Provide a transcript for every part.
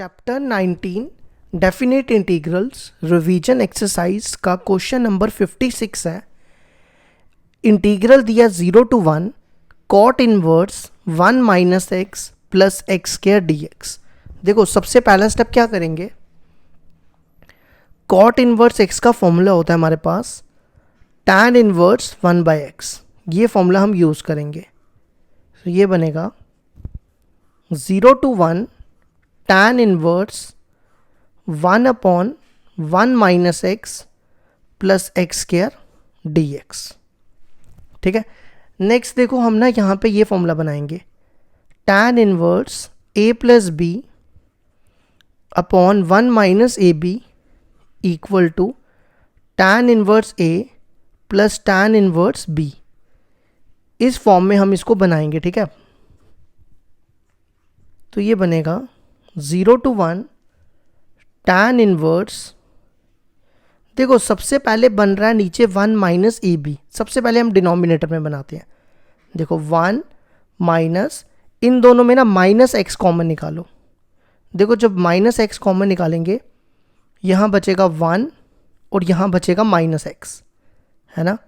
Chapter 19 definite integrals revision exercise का question number 56 है। Integral दिया 0 to 1 cot inverse 1 minus x plus x square d x. देखो सबसे पहला स्टेप क्या करेंगे, कॉट इनवर्स एक्स का फॉर्मूला होता है हमारे पास tan इनवर्स 1 बाई एक्स, ये फॉर्मूला हम यूज़ करेंगे। तो ये बनेगा 0 to 1 tan inverse 1 upon 1 minus x plus x square d x. ठीक है, नेक्स्ट देखो हम ना यहाँ पे ये फॉर्मूला बनाएंगे tan inverse a plus B upon 1 minus A B equal to tan inverse a plus tan inverse b। इस फॉर्म में हम इसको बनाएंगे। ठीक है, तो ये बनेगा 0 to 1 tan इनवर्स, देखो सबसे पहले बन रहा है नीचे 1 माइनस ए बी, सबसे पहले हम डिनोमिनेटर में बनाते हैं। देखो 1 माइनस, इन दोनों में ना माइनस एक्स कॉमन निकालो। देखो जब माइनस एक्स कॉमन निकालेंगे यहाँ बचेगा 1 और यहाँ बचेगा माइनस एक्स, है ना।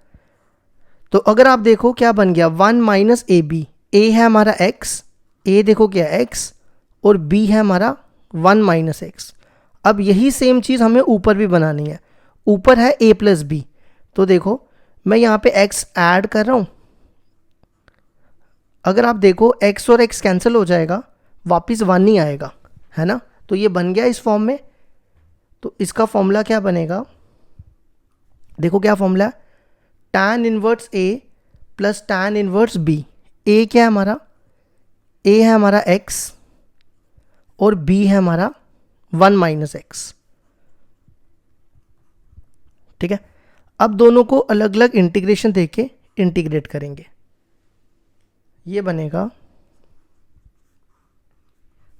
तो अगर आप देखो क्या बन गया 1 माइनस ए बी, ए है हमारा एक्स, ए देखो क्या एक्स और बी है हमारा 1 माइनस एक्स। अब यही सेम चीज़ हमें ऊपर भी बनानी है, ऊपर है a प्लस बी। तो देखो मैं यहाँ पे x ऐड कर रहा हूँ, अगर आप देखो x और x कैंसिल हो जाएगा, वापस 1 ही आएगा, है ना। तो ये बन गया इस फॉर्म में। तो इसका फॉर्मूला क्या बनेगा, देखो क्या फॉर्मूला है, tan inverse a plus tan inverse b। a क्या है हमारा, a है हमारा x और b है हमारा 1 माइनस एक्स। ठीक है, अब दोनों को अलग अलग इंटीग्रेशन देके इंटीग्रेट करेंगे। ये बनेगा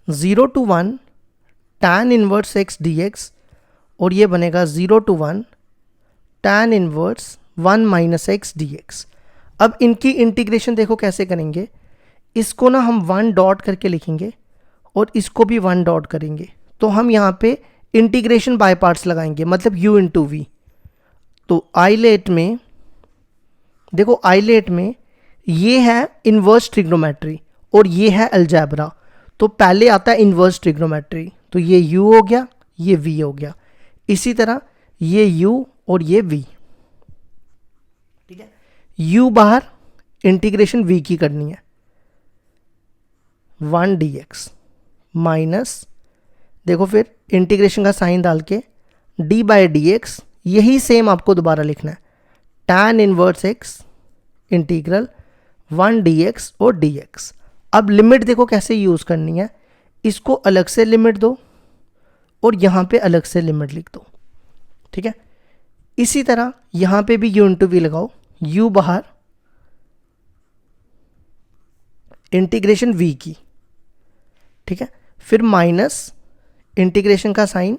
0 to 1 tan inverse x D x और ये बनेगा 0 to 1 tan inverse 1 minus X D x. अब इनकी इंटीग्रेशन देखो कैसे करेंगे, इसको ना हम 1 डॉट करके लिखेंगे और इसको भी 1 डॉट करेंगे। तो हम यहाँ पे इंटीग्रेशन बाय पार्ट्स लगाएंगे, मतलब u इंटू वी। तो आइलेट में देखो, आइलेट में ये है इन्वर्स ट्रिग्नोमेट्री और ये है अलजेब्रा। तो पहले आता है इन्वर्स ट्रिग्नोमेट्री, तो ये u हो गया, ये v हो गया। इसी तरह ये u और ये v। ठीक है, u बाहर, इंटीग्रेशन v की करनी है 1 dx माइनस, देखो फिर इंटीग्रेशन का साइन डाल के d बाई डी एक्स, यही सेम आपको दोबारा लिखना है tan inverse x integral 1 dx और dx। अब लिमिट देखो कैसे यूज़ करनी है, इसको अलग से लिमिट दो और यहाँ पे अलग से लिमिट लिख दो। ठीक है, इसी तरह यहाँ पे भी u इंटू वी लगाओ, u बाहर, इंटीग्रेशन v की। ठीक है, फिर माइनस इंटीग्रेशन का sign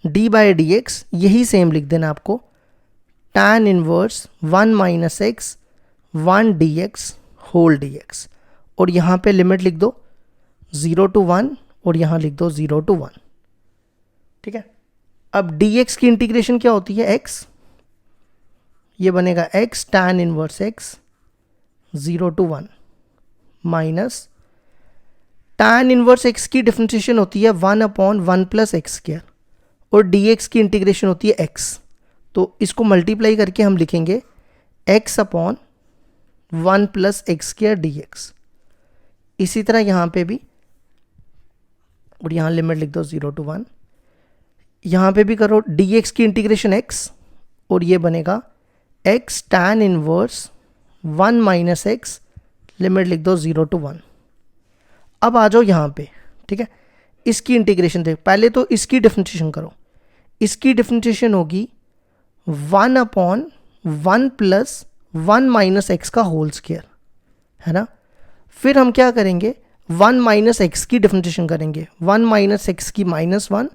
d by d x, यही सेम लिख देना आपको tan inverse 1 minus x 1 dx whole dx और यहाँ पे लिमिट लिख दो 0 to 1 और यहाँ लिख दो 0 to 1। ठीक है, अब dx की इंटीग्रेशन क्या होती है x, ये बनेगा x tan inverse x 0 to 1 minus tan inverse x की डिफरेंशिएशन होती है 1 अपॉन 1 प्लस एक्स स्क्वायर और dx की इंटीग्रेशन होती है x। तो इसको मल्टीप्लाई करके हम लिखेंगे x upon 1 plus x square d x. इसी तरह यहाँ पे भी, और यहाँ लिमिट लिख दो 0 to 1, यहाँ पे भी करो dx की इंटीग्रेशन x और ये बनेगा x tan inverse 1 minus x, limit लिख दो 0 to 1। अब आ जाओ यहाँ पे। ठीक है, इसकी इंटीग्रेशन देख, पहले तो इसकी डिफरेंशिएशन करो, इसकी डिफरेंशिएशन होगी 1 अपॉन 1 प्लस 1 माइनस एक्स का होल स्क्वायर, है ना। फिर हम क्या करेंगे 1 माइनस एक्स की डिफरेंशिएशन करेंगे, 1 माइनस एक्स की -1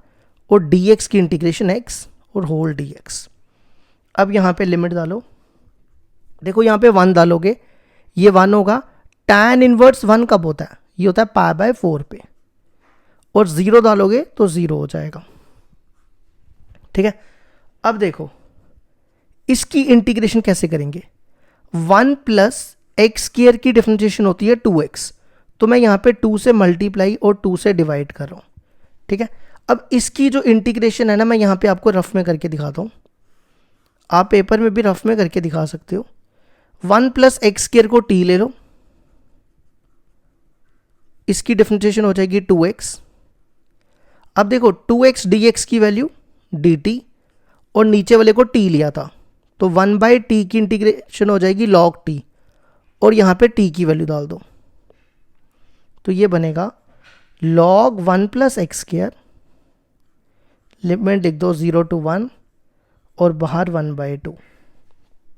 और dx की इंटीग्रेशन x और होल dx। अब यहाँ पे लिमिट डालो, देखो यहाँ पे 1 डालोगे, ये 1 होगा। tan इनवर्स 1 कब होता है, ये होता है पाई बाय 4 पे। और 0 डालोगे तो 0 हो जाएगा। ठीक है, अब देखो इसकी इंटीग्रेशन कैसे करेंगे। 1 प्लस एक्स स्क्वायर की डिफरेंशिएशन होती है 2x, तो मैं यहाँ पे 2 से मल्टीप्लाई और 2 से डिवाइड कर रहा हूँ। ठीक है, अब इसकी जो इंटीग्रेशन है ना, मैं यहाँ पे आपको रफ में करके दिखाता हूँ, आप पेपर में भी रफ में करके दिखा सकते हो। 1 प्लस एक्स स्क्वायर को t ले लो, इसकी डिफरेंशिएशन हो जाएगी 2x। अब देखो 2x dx की वैल्यू dt, और नीचे वाले को t लिया था, तो 1/t की इंटीग्रेशन हो जाएगी log t, और यहाँ पे t की वैल्यू डाल दो, तो ये बनेगा log 1 plus x square, limit लिख दो 0 to 1 और बाहर 1/2।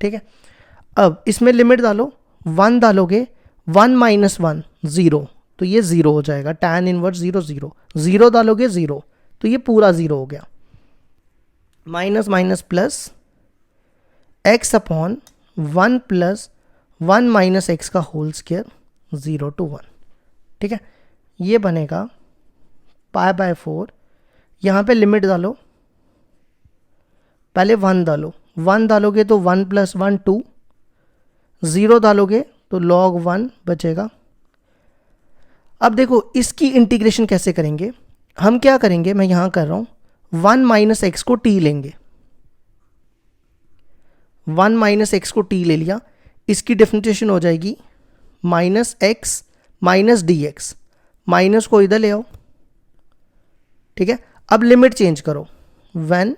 ठीक है, अब इसमें लिमिट डालो, 1 डालोगे 1 माइनस 1 0, तो ये 0 हो जाएगा, tan इनवर्स 0 0, 0 डालोगे 0, तो ये पूरा 0 हो गया। Minus minus plus x upon 1 plus 1 minus x का होल स्क्वायर 0 to 1। ठीक है, ये बनेगा π/4। यहाँ पे लिमिट डालो, पहले 1 डालो, 1 डालोगे तो 1 प्लस 1 2, 0 डालोगे तो log 1 बचेगा। अब देखो इसकी इंटीग्रेशन कैसे करेंगे, हम क्या करेंगे, मैं यहाँ कर रहा हूँ 1 माइनस एक्स को t लेंगे, 1 माइनस एक्स को t ले लिया, इसकी डिफरेंशिएशन हो जाएगी minus x minus D x, minus को इधर ले आओ। ठीक है, अब लिमिट चेंज करो, व्हेन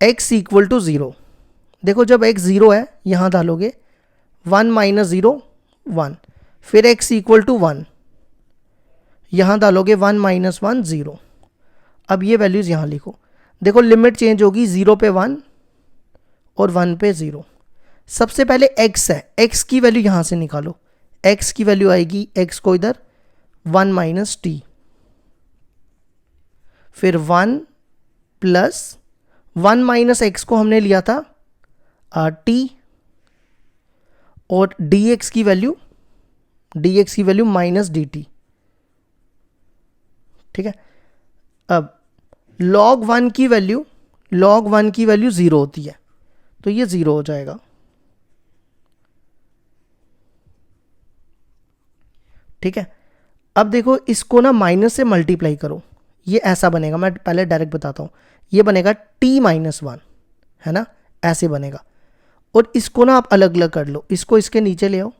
x इक्वल टू 0, देखो जब x 0 है यहाँ डालोगे 1 माइनस 0 1, फिर x इक्वल टू 1, यहाँ डालोगे 1 माइनस 1 0। अब ये वैल्यूज़ यहाँ लिखो, देखो लिमिट चेंज होगी 0 पे 1 और 1 पे 0। सबसे पहले x है, x की वैल्यू यहाँ से निकालो, x की वैल्यू आएगी, x को इधर 1 माइनस t, फिर 1 प्लस 1 माइनस एक्स को हमने लिया था t, और dx की वैल्यू माइनस dt। ठीक है, अब log 1 की वैल्यू 0 होती है, तो ये 0 हो जाएगा। ठीक है, अब देखो इसको ना माइनस से मल्टीप्लाई करो, ये ऐसा बनेगा, मैं पहले डायरेक्ट बताता हूँ, ये बनेगा t माइनस 1, है ना, ऐसे बनेगा। और इसको ना आप अलग अलग कर लो, इसको इसके नीचे ले आओ,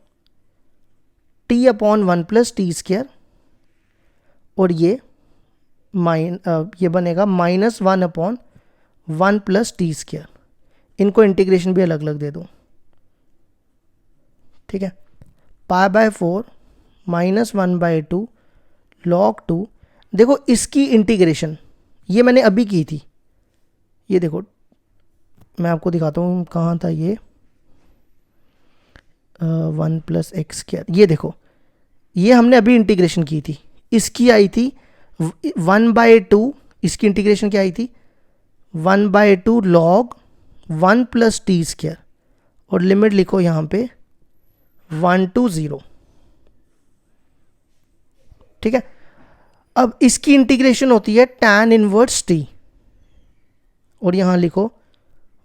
t upon 1 plus T square, और ये बनेगा minus 1 upon 1 plus T square, इनको इंटीग्रेशन भी अलग अलग दे दो। ठीक है, π/4 माइनस 1/2 log 2। देखो इसकी इंटीग्रेशन ये मैंने अभी की थी, ये देखो मैं आपको दिखाता हूँ कहाँ था ये, 1 प्लस एक्स स्क्वायर, ये देखो ये हमने अभी इंटीग्रेशन की थी, इसकी आई थी 1/2, इसकी इंटीग्रेशन क्या आई थी 1/2 log 1 प्लस टी स्क्वायर, और लिमिट लिखो यहाँ पे 1 to 0। ठीक है, अब इसकी इंटीग्रेशन होती है tan इनवर्स t, और यहाँ लिखो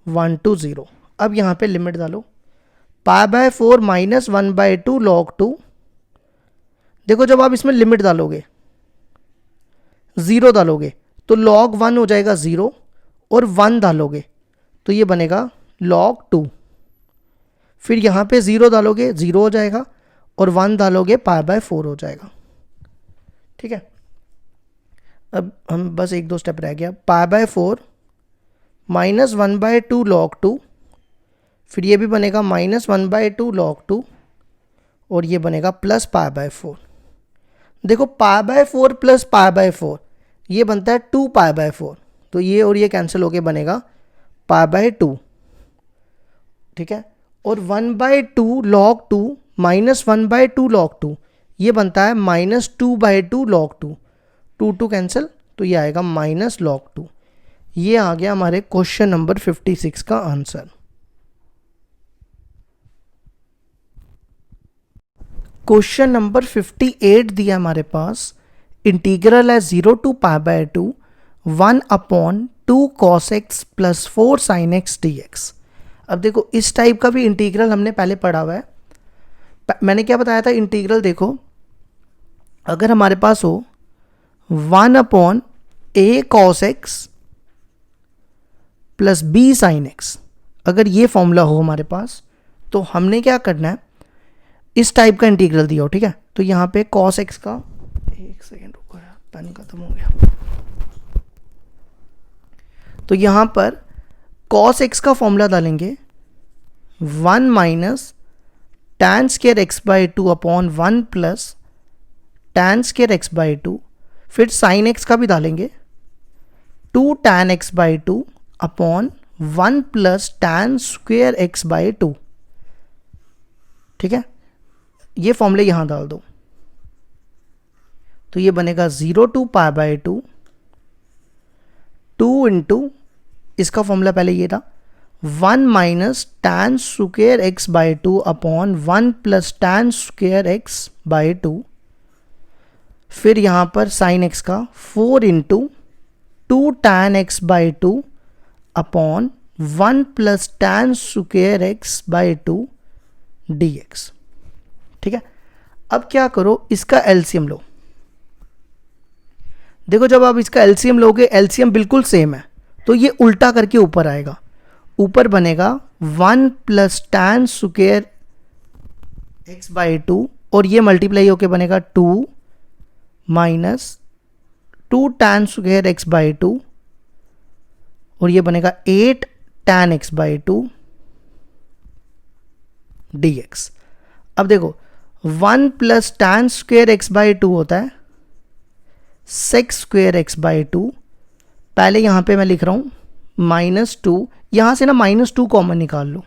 1 to 0। अब यहाँ पे लिमिट डालो, π/4 माइनस 1/2 log 2। देखो जब आप इसमें लिमिट डालोगे 0 डालोगे तो log 1 हो जाएगा 0, और 1 डालोगे तो ये बनेगा log 2, फिर यहाँ पे 0 डालोगे 0 हो जाएगा, और 1 डालोगे π/4 हो जाएगा। ठीक है, अब हम बस 1-2 स्टेप रह गया, π/4 माइनस 1/2 log 2, फिर ये भी बनेगा माइनस 1/2 log 2, और ये बनेगा प्लस π/4। देखो π/4 प्लस π/4 ये बनता है 2π/4, तो ये और ये कैंसिल होके बनेगा π/2। ठीक है, और 1/2 log 2 माइनस 1/2 log 2 ये बनता है माइनस 2/2 log 2, 2 कैंसिल, तो ये आएगा माइनस log 2। ये आ गया हमारे क्वेश्चन नंबर 56 का आंसर। क्वेश्चन नंबर 58 दिया हमारे पास, इंटीग्रल है 0 to pi by 2 1/2 cos x plus 4 sin x dx। अब देखो इस टाइप का भी इंटीग्रल हमने पहले पढ़ा हुआ है। मैंने क्या बताया था इंटीग्रल, देखो अगर हमारे पास हो 1/a cos x plus b sin x, अगर ये फॉर्मूला हो हमारे पास तो हमने क्या करना है, इस टाइप का इंटीग्रल दिया हो, ठीक है, तो यहाँ पे cos x का, एक सेकेंड रुको यार पेन खत्म हो गया, तो यहाँ पर cos x का फॉर्मूला डालेंगे 1 minus tan square x by 2 upon 1 plus tan square x by 2, फिर sin x का भी डालेंगे 2 tan x by 2 upon 1 plus tan square x by 2, ठीक है, ये फॉर्मूले यहां डाल दो, तो ये बनेगा 0 टू पाई बाई 2 2 इंटू, इसका फॉर्मूला पहले ये था 1 minus tan square x by 2 upon 1 plus tan square x by 2, फिर यहाँ पर sin x का 4 into 2 tan x by 2 upon 1 plus tan square x by 2 dx, ठीक है। अब क्या करो, इसका एलसीएम लो। देखो जब आप इसका एलसीएम लोगे, एलसीएम बिल्कुल सेम है, तो ये उल्टा करके ऊपर आएगा, ऊपर बनेगा 1 plus tan square x by 2 और ये मल्टीप्लाई होके बनेगा 2 minus 2 tan square x by 2 और ये बनेगा 8 tan x बाई 2 dx। अब देखो 1 plus tan square x by 2 होता है sec स्क्वायर x बाई 2, पहले यहां पे मैं लिख रहा हूं -2, यहां से ना -2 कॉमन निकाल लो,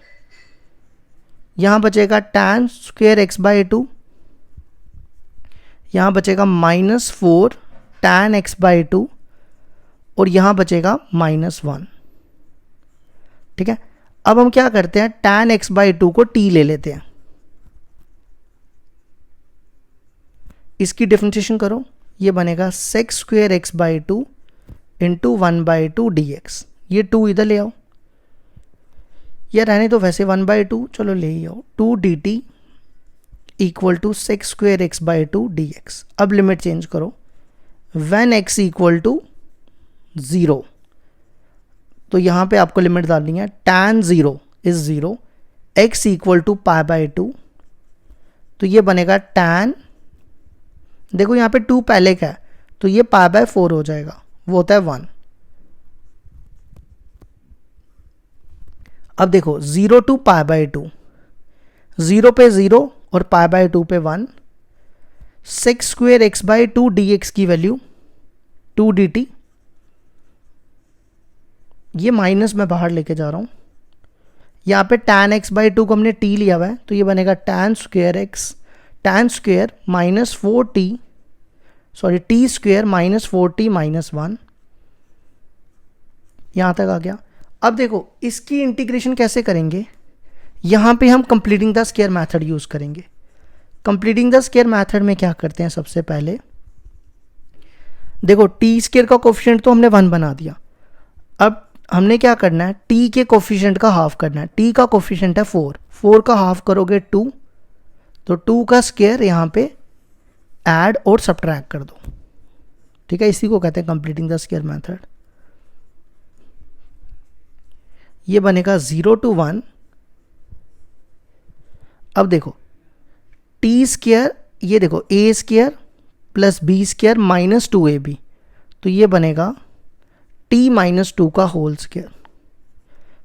यहां बचेगा tan स्क्वायर x बाई 2, यहां बचेगा -4 tan x बाई 2 और यहां बचेगा -1, ठीक है। अब हम क्या करते हैं, tan x बाई 2 को t ले लेते हैं, इसकी डिफरेंशिएशन करो, ये बनेगा sec square x by 2 into 1/2 dx, ये 2 इधर ले आओ, ये रहने तो वैसे 1/2, चलो ले ही आओ, 2 dt equal to sec square x by 2 dx। अब लिमिट चेंज करो, when x इक्वल टू 0, तो यहाँ पे आपको लिमिट डालनी है tan 0 is 0, x equal to pi by 2, तो ये बनेगा tan, देखो यहाँ पे 2 पहले का है तो ये पाई बाय 4 हो जाएगा, वो होता है 1। अब देखो 0 टू पाई बाय 2, 0 पे 0 और पाई बाय 2 पे 1, sec square x by 2 dx की वैल्यू 2 dt, ये माइनस मैं बाहर लेके जा रहा हूं, यहाँ पे tan x बाई 2 को हमने t लिया हुआ है, तो ये बनेगा tan square x, tan square -4t, sorry t square -4t -1, यहाँ तक आ गया। अब देखो इसकी इंटीग्रेशन कैसे करेंगे, यहाँ पे हम completing the square method use करेंगे। कंप्लीटिंग द स्क्वायर मेथड में क्या करते हैं, सबसे पहले देखो टी स्क्वायर का कोफिशिएंट तो हमने 1 बना दिया, अब हमने क्या करना है, t के कोफिशिएंट का हाफ करना है, t का कोफिशिएंट है 4 का हाफ करोगे 2, तो 2 का स्क्वायर यहाँ पे ऐड और सब्ट्रैक्ट कर दो, ठीक है, इसी को कहते हैं कंप्लीटिंग द स्क्वायर मेथड। ये बनेगा 0 टू 1, अब देखो टी स्क्वायर, ये देखो a square plus b square -2ab, तो ये बनेगा t -2 का होल स्क्वायर,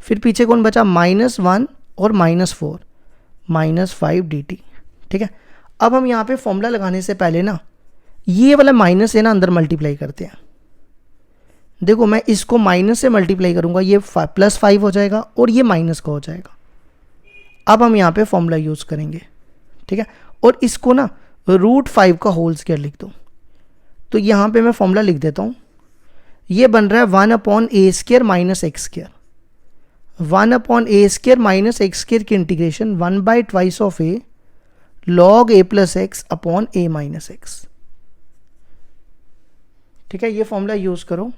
फिर पीछे कौन बचा, -1 और -4 -5 dt, ठीक है। अब हम यहाँ पे फॉर्मूला लगाने से पहले ना ये वाला माइनस है ना अंदर मल्टीप्लाई करते हैं, देखो मैं इसको माइनस से मल्टीप्लाई करूँगा, ये +5 हो जाएगा और ये माइनस का हो जाएगा। अब हम यहाँ पे फॉर्मूला यूज़ करेंगे, ठीक है, और इसको ना √5 का होल स्क्वायर लिख दो, तो यहाँ पे मैं फॉर्मूला लिख देता हूँ, ये बन रहा है 1/a square minus x square, 1/a square minus x square की integration 1/2 of a log a plus x upon a minus x, ठीक है, ये फॉर्मूला यूज़ करो,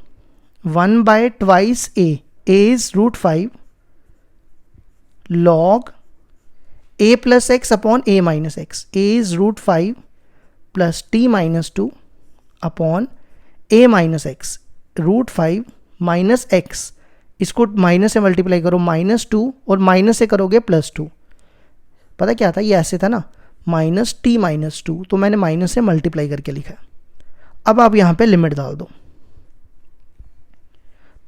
1/2 a is √5 log a plus x upon a minus x, a is √5 plus t minus 2 upon a minus x, √5 minus x, इसको minus से multiply करो -2 और minus से करोगे +2, पता क्या था, ये ऐसे था ना -t माइनस 2, तो मैंने माइनस से मल्टीप्लाई करके लिखा है। अब आप यहाँ पे लिमिट डाल दो,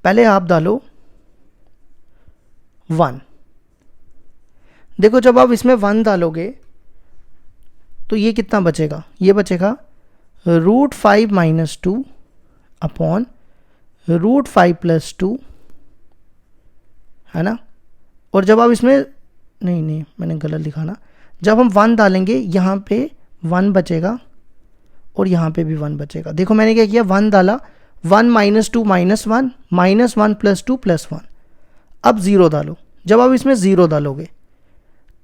पहले आप डालो 1, देखो जब आप इसमें 1 डालोगे तो ये कितना बचेगा, ये बचेगा √5 माइनस 2 अपॉन √5 प्लस 2, है ना। और जब आप इसमें नहीं मैंने गलत लिखा ना, जब हम 1 डालेंगे यहाँ पे 1 बचेगा और यहाँ पे भी 1 बचेगा। देखो मैंने क्या किया, 1 डाला, 1 माइनस 2 -1, -1 प्लस 2 प्लस 1। अब 0 डालो, जब आप इसमें 0 डालोगे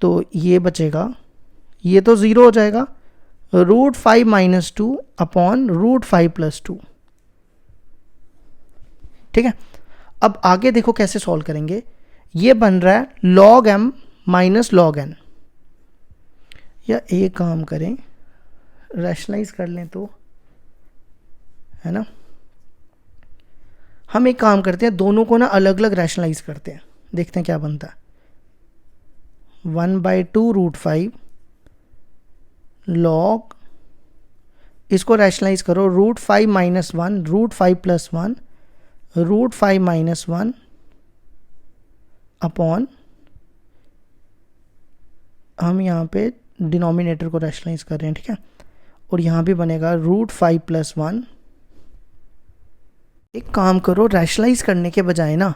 तो ये बचेगा, ये तो 0 हो जाएगा, √5 माइनस 2 अपॉन √5 प्लस 2। ठीक है, अब आगे देखो कैसे सॉल्व करेंगे। ये बन रहा है log m minus log n, या एक काम करें, रैशनलाइज कर लें तो, है ना। हम एक काम करते हैं, दोनों को ना अलग अलग रैशनलाइज करते हैं, देखते हैं क्या बनता है। 1/2 √5 log, इसको रैशनलाइज करो, √5 माइनस 1, √5 प्लस 1, √5 माइनस 1 अपॉन, हम यहाँ पे डिनोमिनेटर को रैशनलाइज कर रहे हैं, ठीक है, और यहाँ भी बनेगा √5 प्लस 1। एक काम करो, रैशनलाइज करने के बजाय ना,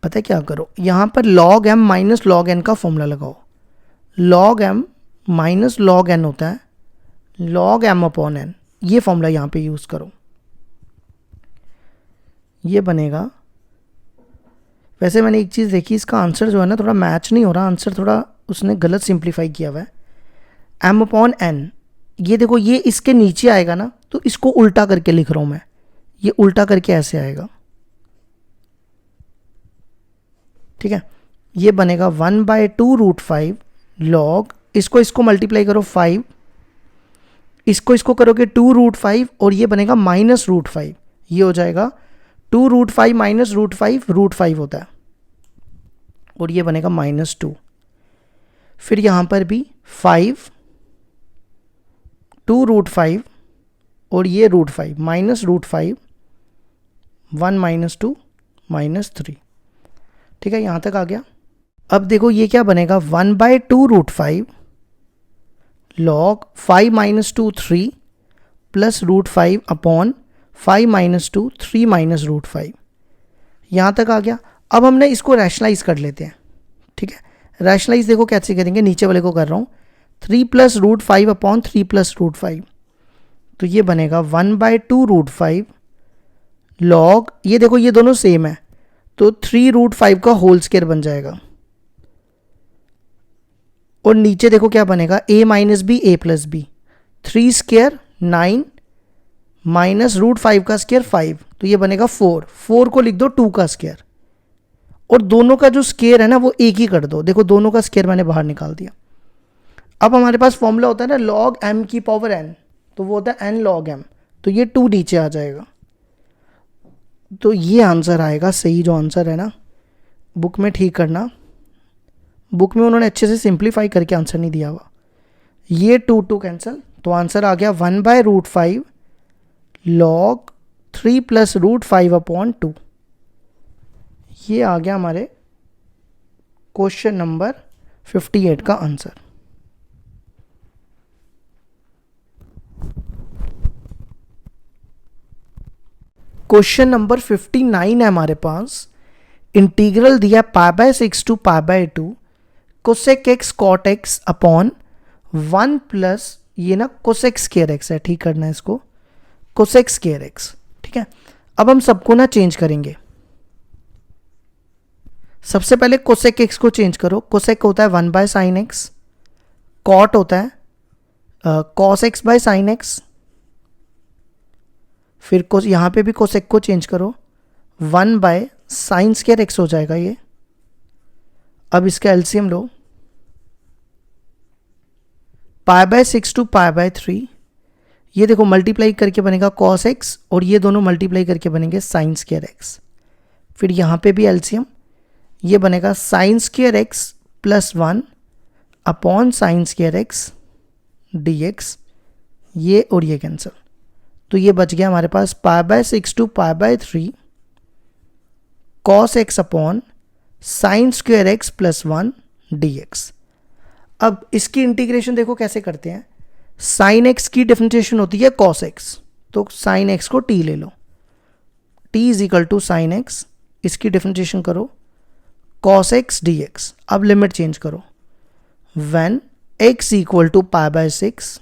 पता है क्या करो, यहाँ पर log m minus log n का फॉर्मूला लगाओ। log m minus log n होता है log m अपॉन n, ये फॉर्मूला यहाँ पे यूज़ करो, ये बनेगा। वैसे मैंने एक चीज़ देखी, इसका आंसर जो है ना थोड़ा मैच नहीं हो रहा, आंसर थोड़ा उसने गलत सिंप्लीफाई किया हुआ है। m अपॉन n, ये देखो ये इसके नीचे आएगा ना, तो इसको उल्टा करके लिख रहा हूँ मैं, ये उल्टा करके ऐसे आएगा, ठीक है। ये बनेगा 1/2 √5 log, इसको मल्टीप्लाई करो 5, इसको करोगे 2 √5 और ये बनेगा -√5, ये हो जाएगा 2 √5 माइनस √5 होता है, और ये बनेगा -2। फिर यहाँ पर भी 5, 2 √5 और ये √5 माइनस √5, 1 - 2 -3, ठीक है, यहाँ तक आ गया। अब देखो ये क्या बनेगा, 1/2 √5 log 5 - 2 3 प्लस √5 अपॉन 5 - 2 3 -√5, यहाँ तक आ गया। अब हमने इसको रैशनलाइज कर लेते हैं, ठीक है। रैशनलाइज देखो कैसे करेंगे, नीचे वाले को कर रहा हूँ, 3 प्लस √5 अपॉन 3 प्लस √5, तो ये बनेगा 1/2 √5 log, ये देखो ये दोनों सेम है, तो 3 √5 का होल स्क्वायर बन जाएगा, और नीचे देखो क्या बनेगा, a minus B a plus B, 3 square 9 minus √5 का स्क्वायर 5, तो ये बनेगा 4 को लिख दो 2 का स्क्वायर, और दोनों का जो स्क्वायर है ना वो एक ही कर दो, देखो दोनों का स्क्वायर मैंने बाहर निकाल दिया। अब हमारे पास फॉर्मूला होता है ना log m की पावर n, तो वो होता है n log m, तो ये 2 नीचे आ जाएगा, तो ये आंसर आएगा सही। जो आंसर है ना, बुक में ठीक करना, बुक में उन्होंने अच्छे से सिंप्लीफाई करके आंसर नहीं दिया हुआ, ये 2 कैंसिल, तो आंसर आ गया 1/√5 log 3 प्लस √5 अपॉन 2। ये आ गया हमारे क्वेश्चन नंबर 58 का आंसर। क्वेश्चन नंबर 59 है हमारे पास, इंटीग्रल दिया π/6 to π/2 cosec x cot x upon 1 plus ये ना कोसेक स्क्वायर एक्स है, ठीक करना है इसको, कोसेक स्क्वायर एक्स, ठीक है। अब हम सबको ना चेंज करेंगे, सबसे पहले कोसेक एक्स को चेंज करो, कोसेक होता है 1/sin x, कॉट होता है cos x/sin x, फिर कोस यहाँ पे भी कोसेक को चेंज करो, 1 बाय साइन स्क्वायर एक्स हो जाएगा ये। अब इसका एलसीएम लो, pi by 6 two pi by 3, ये देखो मल्टीप्लाई करके बनेगा कॉस एक्स और ये दोनों मल्टीप्लाई करके बनेंगे साइन स्क्वायर एक्स। फिर यहाँ पे भी एलसीएम, ये बनेगा sine square x plus 1 upon sine square x D x, ये और ये कैंसिल, तो ये बच गया हमारे पास pi by 6 two pi by 3 cos x upon sine square x plus 1 d x. अब इसकी इंटीग्रेशन देखो कैसे करते हैं, साइन एक्स की डिफरेंशिएशन होती है कॉस एक्स, तो साइन एक्स को टी ले लो, t is equal to sine x, इसकी डिफरेंशिएशन करो कॉस एक्स डी एक्स। अब लिमिट चेंज करो, when x equal to pi by 6,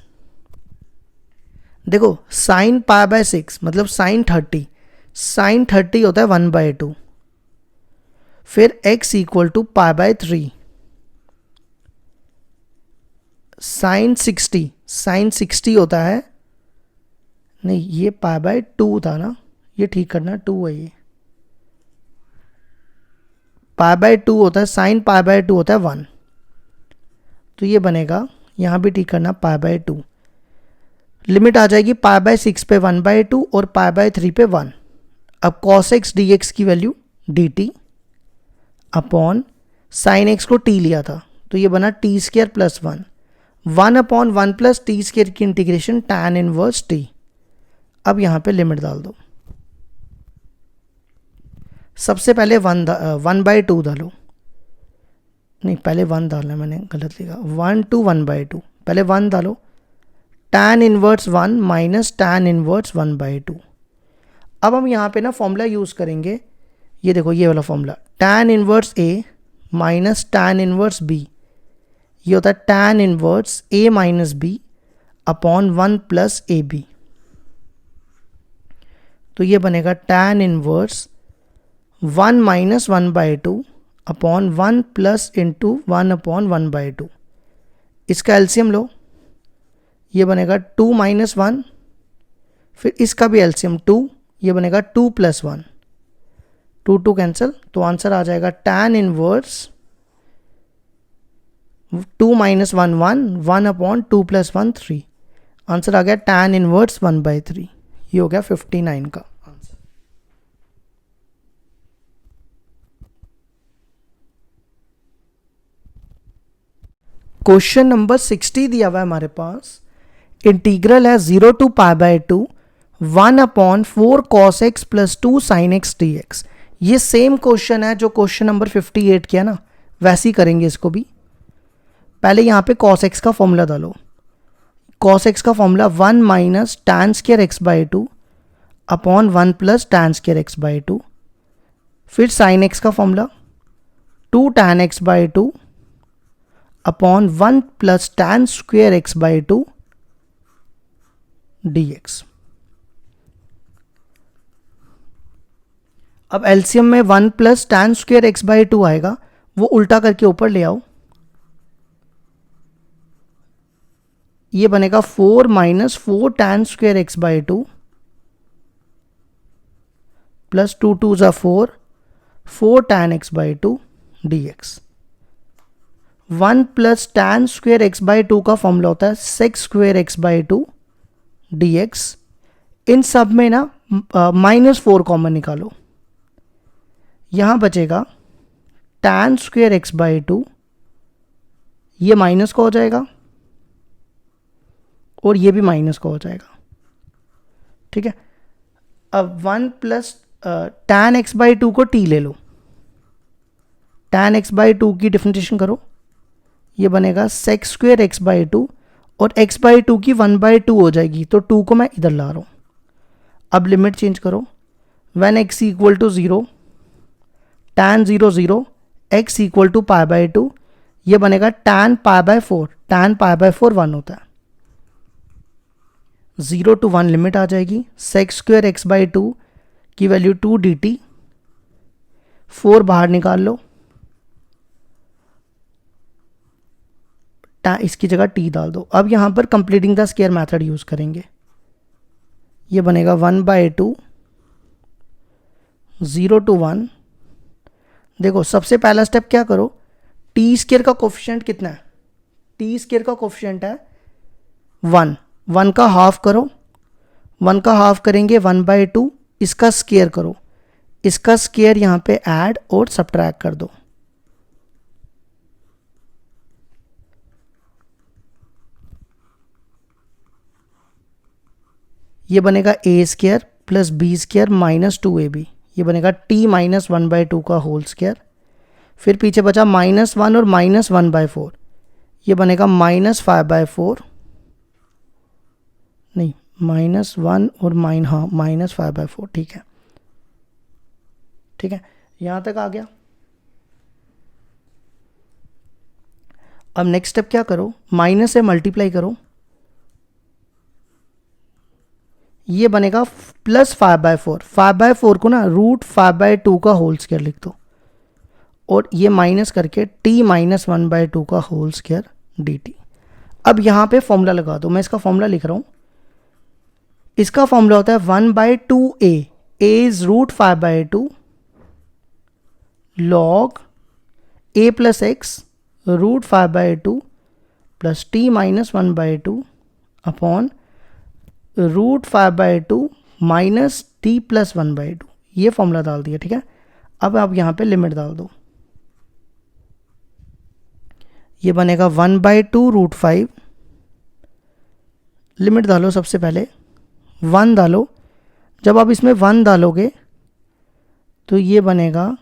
देखो साइन पाई बाय 6 मतलब साइन 30, साइन 30 होता है 1/2, फिर x equal to pi by 3, sine 60, sine 60 होता है, नहीं ये पाई बाय 2 था ना, ये ठीक करना 2 है, ये पाई बाय 2 होता है, साइन पाई बाय 2 होता है 1, तो ये बनेगा, यहाँ भी ठीक करना पाई बाय 2, लिमिट आ जाएगी पाई बाय 6 पे 1/2 और पाई बाय 3 पे 1। अब cos x dx की value dt upon sine x को t लिया था, तो ये बना T square plus 1, 1 upon 1 plus T square की इंटीग्रेशन tan इनवर्स t। अब यहाँ पे लिमिट डाल दो, सबसे पहले 1/2 डालो, नहीं पहले 1 डालना, मैंने गलत लिखा, 1 to 1/2, पहले 1 डालो, tan inverse 1 minus tan inverse 1/2। अब हम यहाँ पे ना फॉर्मूला यूज़ करेंगे, ये देखो ये वाला formula, tan inverse a minus tan inverse b, ये होता है tan inverse a minus b upon 1 plus A B, तो ये बनेगा tan inverse 1 minus 1/2 upon 1 plus into 1 upon 1/2। इसका एलसीएम लो, ये बनेगा 2 माइनस 1, फिर इसका भी एलसीएम 2, ये बनेगा 2 प्लस 1, 2 कैंसिल, तो आंसर आ जाएगा tan inverse 2 minus 1 1, 1 upon 2 plus 1 3, answer आ गया tan इनवर्स 1/3। ये हो गया 59 का आंसर। क्वेश्चन नंबर 60 दिया हुआ है हमारे पास, इंटीग्रल है 0 to pi by 2 1 upon 4 cos x plus 2 sin x dx। ये सेम क्वेश्चन है जो क्वेश्चन नंबर 58 किया ना, वैसे ही करेंगे इसको भी। पहले यहाँ पे cos x का फॉर्मूला डालो, cos x का formula 1 minus tan square x by 2 upon 1 plus tan square x by 2, फिर sin x का formula 2 tan x by 2 upon 1 plus tan square x by 2 dx। अब एलसीएम में 1 plus tan square x by 2 आएगा, वो उल्टा करके ऊपर ले आओ, ये बनेगा 4 minus 4 tan square x by 2 plus 2 2 ज़ा 4, 4 tan x by 2 dx। 1 plus tan square x by 2 का फॉर्मूला होता है sec square x by 2 dx। इन सब में ना -4 कॉमन निकालो, यहाँ बचेगा tan स्क्वायर x बाई 2, ये माइनस का हो जाएगा और ये भी माइनस का हो जाएगा, ठीक है। अब 1 प्लस tan x बाई 2 को t ले लो, tan x बाई 2 की डिफरेंशिएशन करो, ये बनेगा sec स्क्वायर x बाई 2 और x बाई 2 की 1/2 हो जाएगी, तो 2 को मैं इधर ला रहा हूँ। अब लिमिट चेंज करो, when x equal to 0 tan 0 0 x equal to pi by 2, ये बनेगा tan pi by 4, tan pi by 4 1 होता है, 0 to 1 लिमिट आ जाएगी, sec स्क्वायर x बाई 2 की वैल्यू 2 dt, 4 बाहर निकाल लो, इसकी जगह t डाल दो। अब यहाँ पर completing the square method use करेंगे, ये बनेगा 1/2 0 to 1। देखो सबसे पहला स्टेप क्या करो, टी स्क्वायर का कोफिशिएंट कितना है, टी स्क्वायर का कोफिशिएंट है 1, 1 का हाफ करो, 1 का हाफ करेंगे 1/2, इसका स्क्वायर करो, इसका स्क्वायर यहाँ पे ऐड और सब्ट्रैक्ट कर दो। ये बनेगा a square plus b square minus 2ab, ये बनेगा t माइनस 1/2 का होल स्क्वायर। फिर पीछे बचा -1 और -1/4, ये बनेगा -5/4, नहीं -1 और -5/4, ठीक है, ठीक है, यहाँ तक आ गया। अब नेक्स्ट स्टेप क्या करो, माइनस से मल्टीप्लाई करो, ये बनेगा +5/4, 5/4 को ना √5/2 का होल स्क्वायर लिख दो, और ये माइनस करके t माइनस 1/2 का होल स्क्वायर dt। अब यहाँ पे फॉर्मूला लगा दो, मैं इसका फॉर्मूला लिख रहा हूँ, इसका फॉर्मूला होता है 1/2a, a is √5/2 log a plus x √5/2 plus t minus 1/2 upon √5/2 minus t plus 1/2, ये फॉर्मूला डाल दिया, ठीक है। अब आप यहाँ पे लिमिट डाल दो, ये बनेगा 1/2 √5, लिमिट डालो, सबसे पहले 1 डालो, जब आप इसमें 1 डालोगे तो ये बनेगा,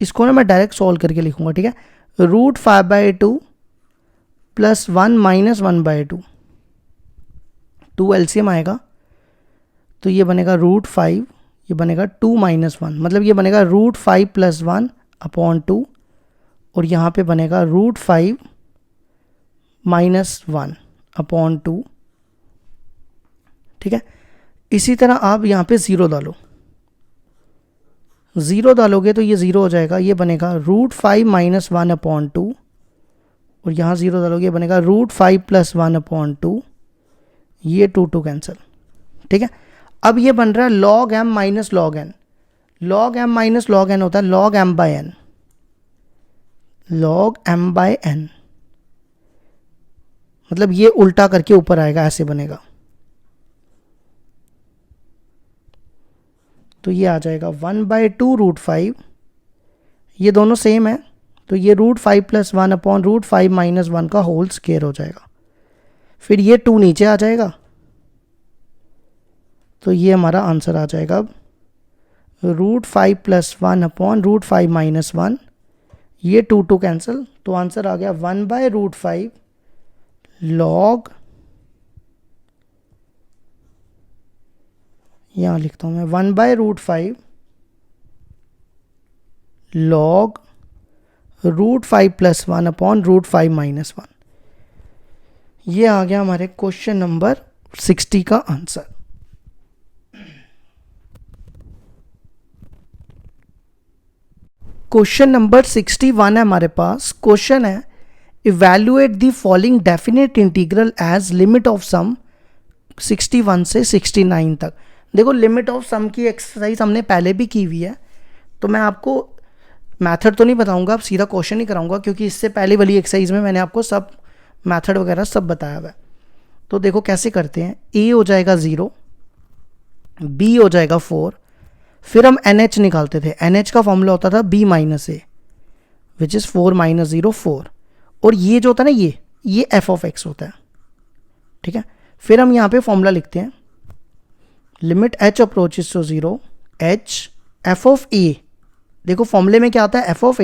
इसको ना मैं डायरेक्ट सॉल्व करके लिखूंगा, ठीक है, √5/2 प्लस 1 माइनस 1/2, 2 एलसीएम आएगा, तो ये बनेगा √5, ये बनेगा 2 माइनस 1, मतलब ये बनेगा √5 प्लस 1 अपॉन 2, और यहाँ पे बनेगा √5 माइनस 1 अपॉन 2, ठीक है। इसी तरह आप यहाँ पे 0 डालो, 0 डालोगे तो ये 0 हो जाएगा, ये बनेगा √5 माइनस 1 अपॉन 2, और यहाँ 0 डालोगे बनेगा √5 प्लस 1 अपॉन 2, ये 2 कैंसिल, ठीक है। अब ये बन रहा है log m minus log n, log m minus log n होता है log m/n, log m/n, मतलब ये उल्टा करके ऊपर आएगा, ऐसे बनेगा, तो ये आ जाएगा 1/2 √5, ये दोनों सेम है, तो ये √5 प्लस 1 अपॉन √5 माइनस 1 का होल स्क्वायर हो जाएगा, फिर ये 2 नीचे आ जाएगा, तो ये हमारा आंसर आ जाएगा अब √5 प्लस 1 अपॉन √5 माइनस 1, ये 2 कैंसिल, तो आंसर आ गया 1/√5 log, यहाँ लिखता हूँ मैं 1/√5 log √5 प्लस 1 अपॉन √5 माइनस 1, ये आ गया हमारे क्वेश्चन नंबर 60 का आंसर। क्वेश्चन नंबर 61 है हमारे पास, क्वेश्चन है evaluate the following definite integral as limit of sum 61 से 69 तक। देखो लिमिट ऑफ सम की एक्सरसाइज हमने पहले भी की हुई है, तो मैं आपको मेथड तो नहीं बताऊंगा, अब सीधा क्वेश्चन ही कराऊंगा, क्योंकि इससे पहले वाली एक्सरसाइज में मैंने आपको सब मेथड वगैरह सब बताया हुआ है। तो देखो कैसे करते हैं, a हो जाएगा 0, b हो जाएगा 4, फिर हम NH निकालते थे, NH का फॉर्मूला होता था b minus A which is 4 minus 0 4, और ये जो होता है ना ये f ऑफ x होता है, ठीक है। फिर हम यहाँ पे फॉर्मूला लिखते हैं, limit h approaches to 0 h f of a, देखो फॉर्मूले में क्या आता है, f of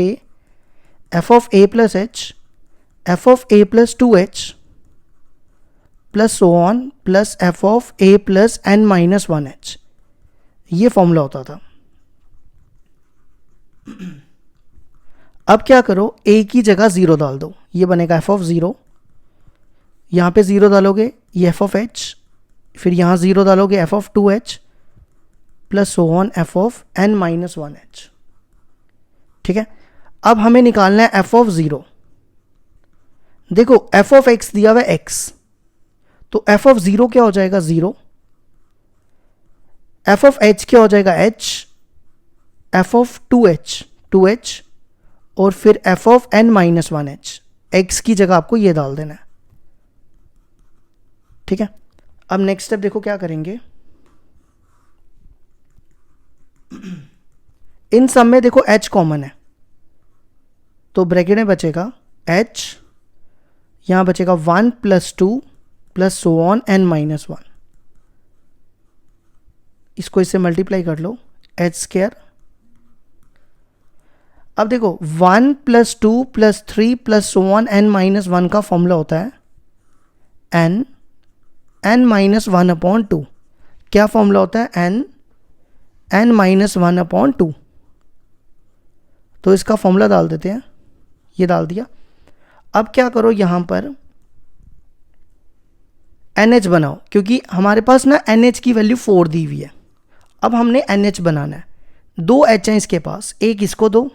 a plus h, f of a plus 2h plus so on plus f of a plus n minus 1h, ये फॉर्मूला होता था। अब क्या करो, a की जगह 0 डाल दो, ये बनेगा f ऑफ 0, यहाँ पे 0 डालोगे ये f ऑफ h, फिर यहाँ 0 डालोगे f of 2h plus so on f of n minus 1h, ठीक है। अब हमें निकालना है f ऑफ 0, देखो f ऑफ x दिया हुआ है x, तो f ऑफ 0 क्या हो जाएगा 0, एफ ऑफ एच क्या हो जाएगा, एच, एफ ऑफ 2h और फिर F of n minus 1h, x की जगह आपको ये डाल देना है। ठीक है, अब नेक्स्ट स्टेप देखो क्या करेंगे। इन सब में देखो h कॉमन है, तो ब्रैकेट में बचेगा h, यहां बचेगा 1 + 2 + so on n - 1, इसको इससे मल्टीप्लाई कर लो, h²। अब देखो 1 + 2 + 3 + so on n - 1 का फॉर्मूला होता है n - 1/2। क्या फॉर्मूला होता है, n - 1/2। तो इसका फॉर्मूला डाल देते हैं, ये डाल दिया। अब क्या करो, यहां पर NH बनाओ, क्योंकि हमारे पास ना NH की वैल्यू 4 दी हुई है। अब हमने NH बनाना है, 2 H हैं इसके पास, एक इसको दो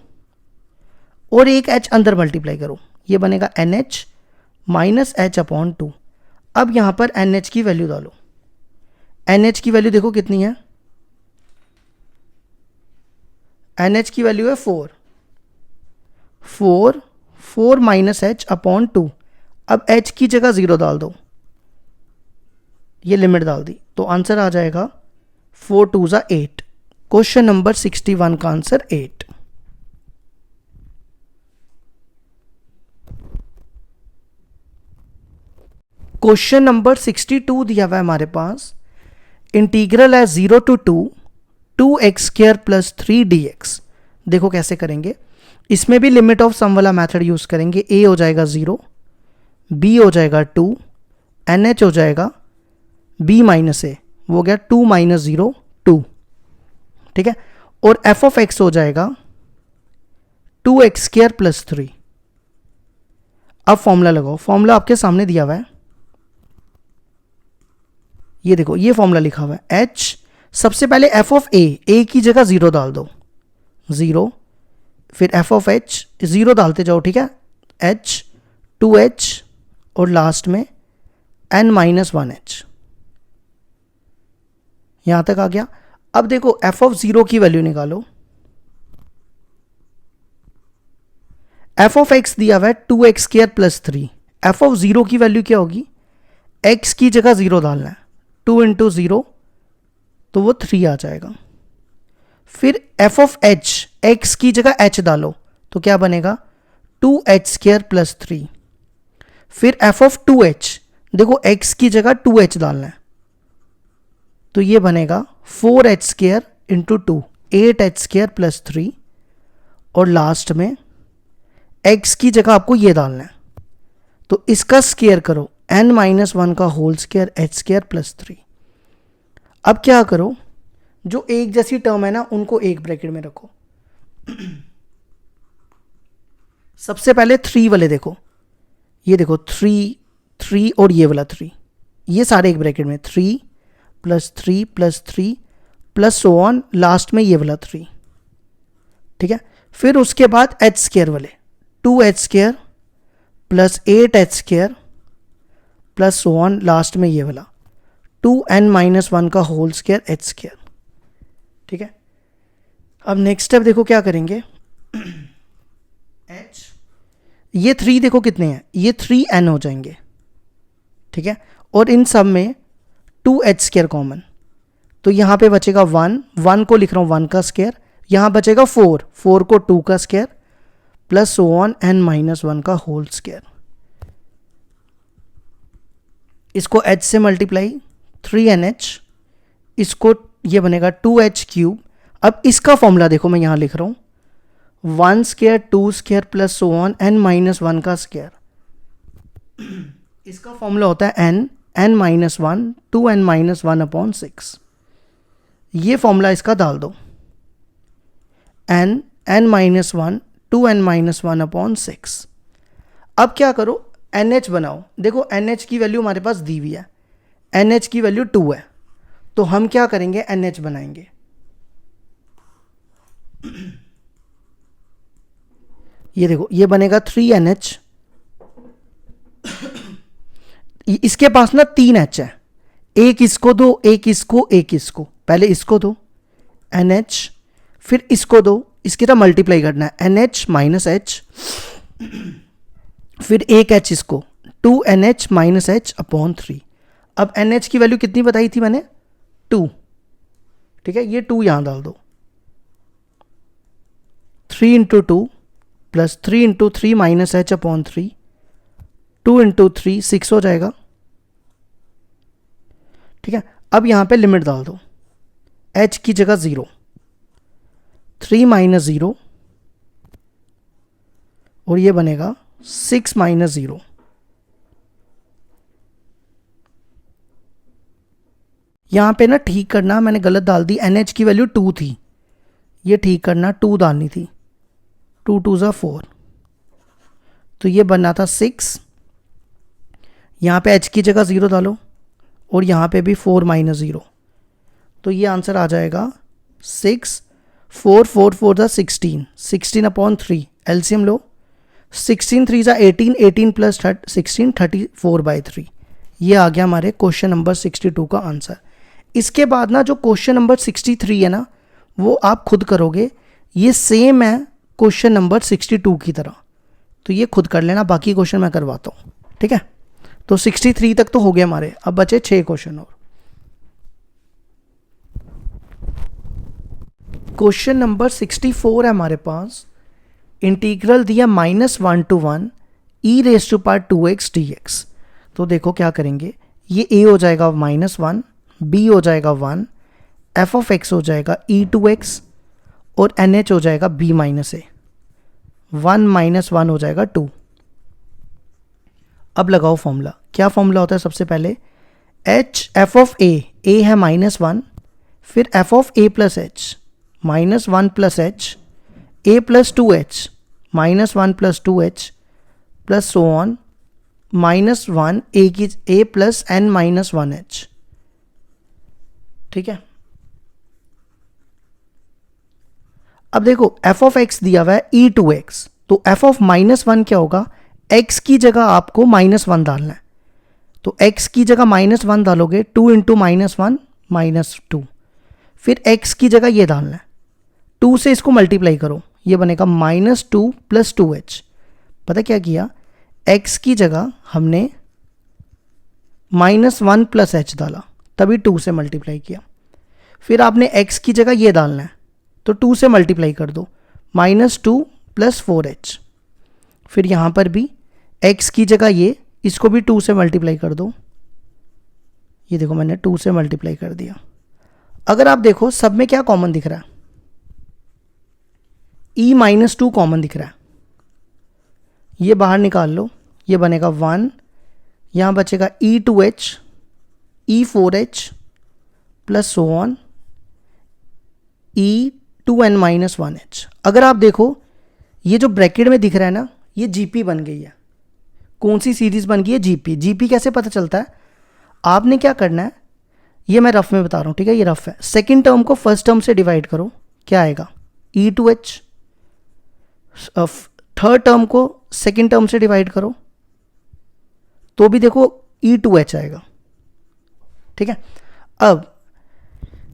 और एक H अंदर मल्टीप्लाई करो, ये बनेगा NH - H/2। अब यहां पर NH की वैल्यू डालो, NH की वैल्यू देखो कितनी है, NH की वैल्यू है 4 -H/2। अब H की जगह 0 डाल दो, ये लिमिट डाल दी, तो आंसर आ जाएगा 4 2 = 8। क्वेश्चन नंबर 61 का आंसर 8। क्वेश्चन नंबर 62 दिया हुआ है हमारे पास, इंटीग्रल है 0 to 2x² + 3dx। देखो कैसे करेंगे, इसमें भी लिमिट ऑफ सम वाला मेथड यूज करेंगे। a हो जाएगा 0, b हो जाएगा 2, nh हो जाएगा b - a, वो हो गया 2 - 0 2। ठीक है, और f of x हो जाएगा 2x² + 3। अब फॉर्मूला लगाओ, फॉर्मूला आपके सामने दिया हुआ है, ये देखो ये फॉर्मूला लिखा हुआ है। h, सबसे पहले f of a की जगह 0 डाल दो, 0, फिर f of h 0 डालते जाओ। ठीक है, h 2h और लास्ट में n - 1h, यहां तक आ गया। अब देखो f of 0 की वैल्यू निकालो, f of x दिया हुआ है 2x² + 3। f of 0 की वैल्यू क्या होगी, x की जगह 0 डालना है, 2 × 0 तो वो 3 आ जाएगा। फिर f of h, x की जगह h डालो तो क्या बनेगा 2h² + 3। फिर f of 2h, देखो x की जगह 2h डालना है, तो ये बनेगा 4h² × 2, 8h² + 3, और लास्ट में x की जगह आपको ये डालना है, तो इसका स्क्वायर करो, n - 1 का होल स्क्वायर h² + 3। अब क्या करो, जो एक जैसी टर्म है ना उनको एक ब्रैकेट में रखो। सबसे पहले 3 वाले देखो, ये देखो 3 3 और ये वाला 3, ये सारे एक ब्रैकेट में, 3 + 3 + 3 + so on, लास्ट में ये वाला 3। ठीक है, फिर उसके बाद h² वाले, 2h² + 8h² + so on, last में ये वाला 2n - 1 का होल स्क्वायर h²। ठीक है, अब नेक्स्ट स्टेप देखो क्या करेंगे। h, ये 3 देखो कितने हैं, ये 3n हो जाएंगे। ठीक है, और इन सब में 2h² कॉमन, तो यहां पे बचेगा 1 को लिख रहा हूं 1 का स्क्वायर, यहां बचेगा 4 को 2 का स्क्वायर + so on n - 1 का होल स्क्वायर। इसको h से मल्टीप्लाई 3nh, इसको ये बनेगा 2h³। अब इसका फॉर्मूला देखो मैं यहां लिख रहा हूं, 1² 2² + so on n - 1 का स्क्वायर। इसका फॉर्मूला होता है n - 1 2n - 1/6। ये फॉर्मूला इसका डाल दो, n - 1 2n - 1/6। अब क्या करो, NH बनाओ। देखो NH की वैल्यू हमारे पास दी हुई है, NH की वैल्यू 2 है, तो हम क्या करेंगे, NH बनाएंगे। ये देखो ये बनेगा 3NH, इसके पास ना 3 H है, एक इसको दो, एक इसको, एक इसको, पहले इसको दो NH, फिर इसको दो, इसकी तरह मल्टीप्लाई करना है NH माइनस H, फिर एक H इसको 2NH माइनस H अपॉन 3। अब NH की वैल्यू कितनी बताई थी मैंने 2, ठीक है, ये 2 यहां डाल दो, 3 into 2 plus 3 into 3 minus H upon 3, 2 into 3 6 हो जाएगा, ठीक है। अब यहां पे लिमिट डाल दो, H की जगह 0, 3 माइनस 0 और ये बनेगा 6 माइनस 0। यहां पे ना ठीक करना, मैंने गलत डाल दी, NH की वैल्यू 2 थी, ये ठीक करना 2 डालनी थी, 2 2 ज़ा 4, तो ये बनना था 6। यहां पे H की जगह 0 डालो और यहां पे भी 4 माइनस 0, तो ये आंसर आ जाएगा 6, 4 4 4 ज़ा 16, 16 अपॉन 3, एलसीएम लो, 16 3 ज़ा 18, 18 प्लस 16 34/3। ये आ गया हमारे क्वेश्चन नंबर 62 का आंसर। इसके बाद ना जो क्वेश्चन नंबर 63 है ना, वो आप खुद करोगे, ये सेम है क्वेश्चन नंबर 62 की तरह, तो ये खुद कर लेना, बाकी क्वेश्चन मैं करवाता हूँ, ठीक है। तो 63 तक तो हो गए हमारे, अब बचे 6 क्वेश्चन और। क्वेश्चन नंबर 64 है हमारे पास, इंटीग्रल दिया -1 to 1 e⁻²x dx। तो देखो क्या करेंगे, ये a हो जाएगा -1, b हो जाएगा 1, f ऑफ x हो जाएगा e2x और nh हो जाएगा b माइनस a, 1 माइनस 1 हो जाएगा 2। अब लगाओ फॉर्मूला, क्या फॉर्मूला होता है, सबसे पहले h f ऑफ a है -1, फिर f of a plus h -1 plus h, a plus 2h -1 plus 2h plus so on -1 a plus n minus 1h, ठीक है। अब देखो f ऑफ x दिया हुआ है e2x, तो f ऑफ -1 क्या होगा, x की जगह आपको -1 डालना है, तो x की जगह -1 डालोगे, 2 इंटू -1 -2, फिर x की जगह ये डालना है, 2 से इसको मल्टीप्लाई करो, ये बनेगा -2 प्लस 2h। पता क्या किया, x की जगह हमने -1 प्लस h डाला, तभी 2 से मल्टीप्लाई किया, फिर आपने x की जगह ये डालना है, तो 2 से मल्टीप्लाई कर दो, -2 प्लस 4h, फिर यहाँ पर भी x की जगह ये, इसको भी 2 से मल्टीप्लाई कर दो, ये देखो मैंने 2 से मल्टीप्लाई कर दिया। अगर आप देखो सब में क्या कॉमन दिख रहा है, e-2 कॉमन दिख रहा है, ये बाहर निकाल लो, ये बनेगा 1, यहाँ बचेगा e2h, e4h plus so on e2n minus 1h। अगर आप देखो ये जो ब्रैकेट में दिख रहा है ना, ये जीपी बन गई है। कौन सी सीरीज बन गई है, जीपी। जीपी कैसे पता चलता है, आपने क्या करना है, ये मैं रफ में बता रहा हूँ, ठीक है, ये रफ है। सेकंड टर्म को फर्स्ट टर्म से डिवाइड करो, क्या आएगा e2h, थर्ड टर्म को सेकंड टर्म से डिवाइड करो तो भी देखो e2h आएगा, ठीक है। अब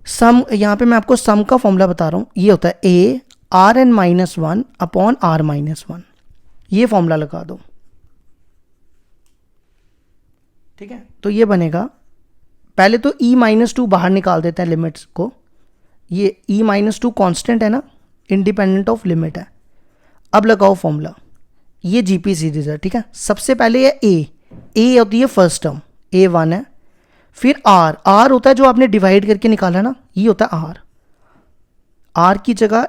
सम, यहां पे मैं आपको सम का फॉर्मूला बता रहा हूं, ये होता है a rn-1 अपॉन r-1, ये फॉर्मूला लगा दो, ठीक है। तो ये बनेगा, पहले तो e-2 बाहर निकाल देते हैं लिमिट्स को, ये e-2 कांस्टेंट है ना, इंडिपेंडेंट ऑफ लिमिट है। अब लगाओ फॉर्मूला, ये जीपी सीरीज है, ठीक है। सबसे पहले ये a होती है फर्स्ट टर्म, a1 है, फिर r होता है जो आपने डिवाइड करके निकाला ना, ये होता है r की जगह